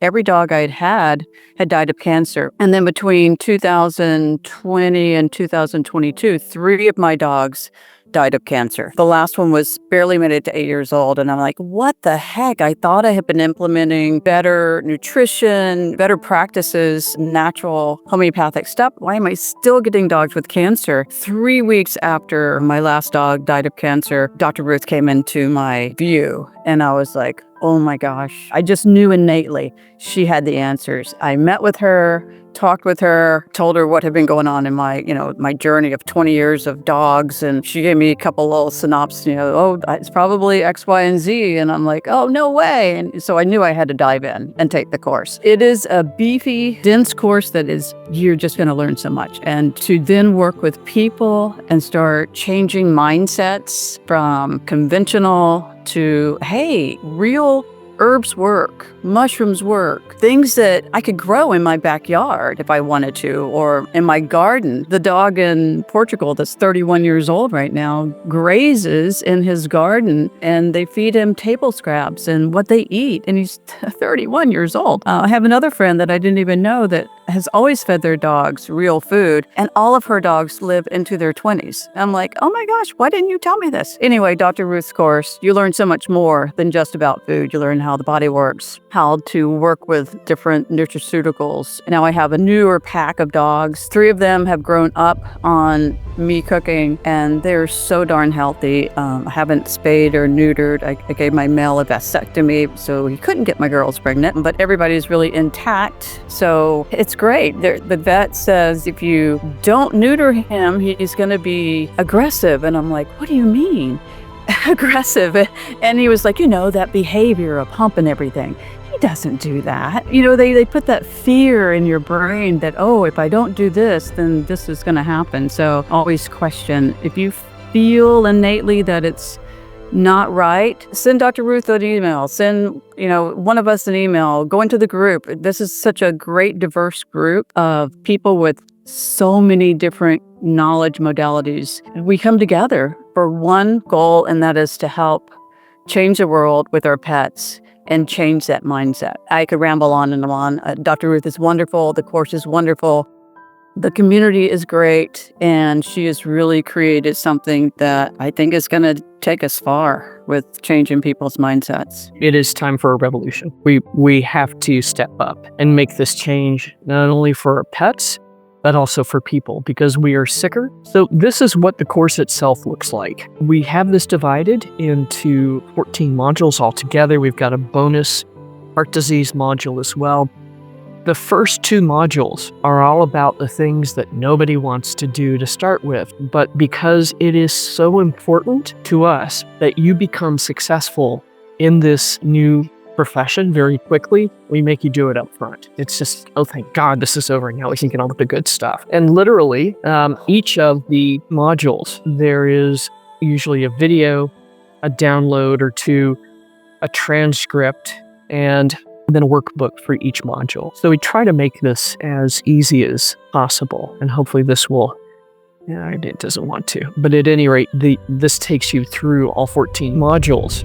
Every dog I'd had died of cancer. And then between 2020 and 2022, 3 of my dogs died of cancer. The last one was barely made it to 8 years old. And I'm like, what the heck? I thought I had been implementing better nutrition, better practices, natural homeopathic stuff. Why am I still getting dogs with cancer? 3 weeks after my last dog died of cancer, Dr. Ruth came into my view. And I was like, oh my gosh, I just knew innately she had the answers. I met with her, talked with her, told her what had been going on in my journey of 20 years of dogs. And she gave me a couple little synopses, oh, it's probably X, Y, and Z. And I'm like, oh, no way. And so I knew I had to dive in and take the course. It is a beefy, dense course you're just going to learn so much. And to then work with people and start changing mindsets from conventional to, hey, real herbs work, mushrooms work, things that I could grow in my backyard if I wanted to, or in my garden. The dog in Portugal that's 31 years old right now grazes in his garden, and they feed him table scraps and what they eat, and he's 31 years old. I have another friend that I didn't even know that has always fed their dogs real food, and all of her dogs live into their 20s. I'm like, oh my gosh, why didn't you tell me this? Anyway, Dr. Ruth's course, you learn so much more than just about food. You learn how the body works, how to work with different nutraceuticals. Now I have a newer pack of dogs. 3 of them have grown up on me cooking, and they're so darn healthy. I haven't spayed or neutered. I gave my male a vasectomy, so he couldn't get my girls pregnant, but everybody's really intact. So it's great. The vet says if you don't neuter him, he's going to be aggressive. And I'm like, what do you mean? Aggressive? And he was like, that behavior of humping everything. He doesn't do that. They put that fear in your brain that, oh, if I don't do this, then this is going to happen. So always question. If you feel innately that it's not right, send Dr. Ruth an email. Send, one of us an email. Go into the group. This is such a great, diverse group of people with so many different knowledge modalities. We come together for one goal, and that is to help change the world with our pets and change that mindset. I could ramble on and on. Dr. Ruth is wonderful. The course is wonderful. The community is great, and she has really created something that I think is going to take us far with changing people's mindsets. It is time for a revolution. We have to step up and make this change, not only for our pets, but also for people, because we are sicker. So this is what the course itself looks like. We have this divided into 14 modules altogether. We've got a bonus heart disease module as well. The first 2 modules are all about the things that nobody wants to do to start with, but because it is so important to us that you become successful in this new profession very quickly, we make you do it up front. It's just, oh, thank God this is over. Now we can get on with the good stuff. And literally, each of the modules, there is usually a video, a download or 2, a transcript, and then a workbook for each module. So we try to make this as easy as possible, and hopefully this will, it doesn't want to. But at any rate, this takes you through all 14 modules.